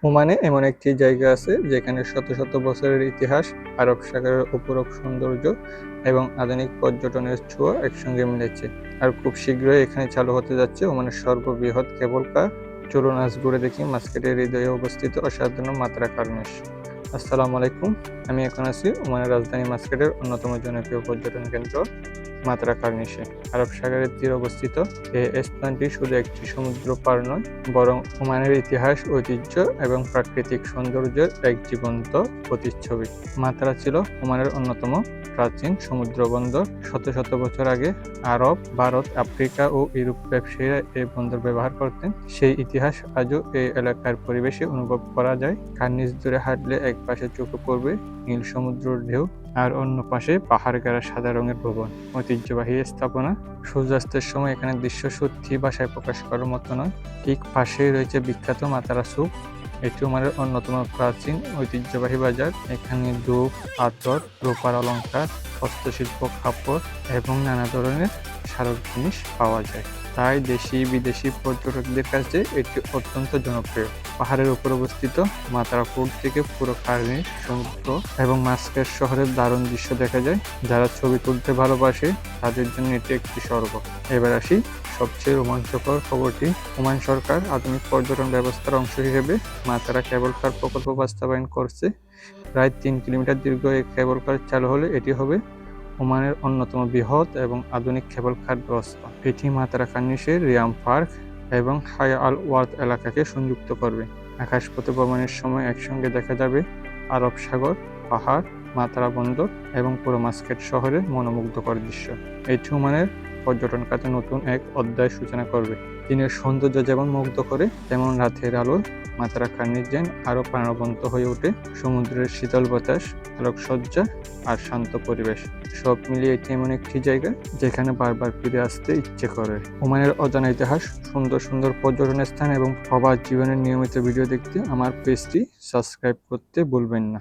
ওমানে এমন একটি জায়গা আছে যেখানে শত শত বছরের ইতিহাস, আরব সাগরের অপরূপ সৌন্দর্য এবং আধুনিক পর্যটনের ছোঁয়া একসঙ্গে মিলেছে। আর খুব শীঘ্রই এখানে চালু হতে যাচ্ছে ওমানের সর্ববৃহৎ কেবল কার। চলুন আজ ঘুরে দেখি মাস্কেটের হৃদয়ে অবস্থিত অসাধারণ মাত্রা কার্নিশ। আসসালামু আলাইকুম। আমি এখন আছি ওমানের রাজধানী মাস্কেটের অন্যতম জনপ্রিয় পর্যটন কেন্দ্র মাত্রা কার্নিশে। আরব সাগরের তীরে অবস্থিত এই স্থানটি শুধু একটি সমুদ্র পার নয়, বরং ওমানের ইতিহাস, ঐতিহ্য এবং প্রাকৃতিক সৌন্দর্যের এক জীবন্ত প্রতিচ্ছবি। মাত্রা ছিল ওমানের অন্যতম প্রাচীন সমুদ্র বন্দর। শত শত বছর আগে আরব, ভারত, আফ্রিকা ও ইউরোপ ব্যবসায়ীরা এই বন্দর ব্যবহার করতেন। সেই ইতিহাস আজও এই এলাকার পরিবেশে অনুভব করা যায়। কার্নিশ ধরে হাঁটলে এক পাশে চোখে পড়বে নীল সমুদ্রের ঢেউ, আর অন্য পাশে পাহাড় ঘেরা সাদা রঙের ভবন, ঐতিহ্যবাহী স্থাপনা। সূর্যাস্তের সময় এখানে দৃশ্য সত্যি ভাষায় প্রকাশ করার মতো নয়। ঠিক পাশেই রয়েছে বিখ্যাত মাতারা সুক। এটি ওমানের অন্যতম প্রাচীন ঐতিহ্যবাহী বাজার। এখানে ধূপ, আতর, রূপার অলংকার, হস্তশিল্প, কাপড় এবং নানা ধরনের স্মারক জিনিস পাওয়া যায়। তাই দেশি বিদেশি পর্যটকদের কাছে এটি অত্যন্ত জনপ্রিয়। পাহাড়ের উপর অবস্থিত মাতারা ফোর্ট থেকে পুরো কার্নিশ সমুদ্র এবং মাস্কেট শহরের দারুণ দৃশ্য দেখা যায়। যারা ছবি তুলতে ভালোবাসে তাদের জন্য এটি একটি স্বর্গ। এবার আসি সবচেয়ে রোমাঞ্চকর খবরটি। ওমান সরকার আধুনিক পর্যটন ব্যবস্থার অংশ হিসেবে মাতারা কেবল কার প্রকল্প বাস্তবায়ন করছে। প্রায় 3 কিলোমিটার দীর্ঘ এই কেবল কার চালু হলে এটি হবে ওমানের অন্যতম বৃহৎ এবং আধুনিক কেবল কার ব্যবস্থা। এটি মাতারা কার্নিশের রিয়াম পার্ক এবং হায়া আল ওয়ার্থ এলাকাকে সংযুক্ত করবে। আকাশপথে ভ্রমণের সময় একসঙ্গে দেখা যাবে আরব সাগর, পাহাড়, মাতারা বন্দর এবং পুরো মাস্কেট শহরের মনোমুগ্ধকর দৃশ্য। এটি ওমানের পর্যটন খাতে নতুন এক অধ্যায় সূচনা করবে। দিনের সৌন্দর্য যেমন মুগ্ধ করে, তেমন রাতের আলো মাতারা কার্নিশ যেন আরও প্রাণবন্ত হয়ে ওঠে। সমুদ্রের শীতল বাতাস, আলোকসজ্জা আর শান্ত পরিবেশ, সব মিলিয়ে এটি এমন একটি জায়গা যেখানে বারবার ফিরে আসতে ইচ্ছে করে। ওমানের অজানা ইতিহাস, সুন্দর সুন্দর পর্যটন স্থান এবং প্রবাস জীবনের নিয়মিত ভিডিও দেখতে আমার পেজটি সাবস্ক্রাইব করতে ভুলবেন না।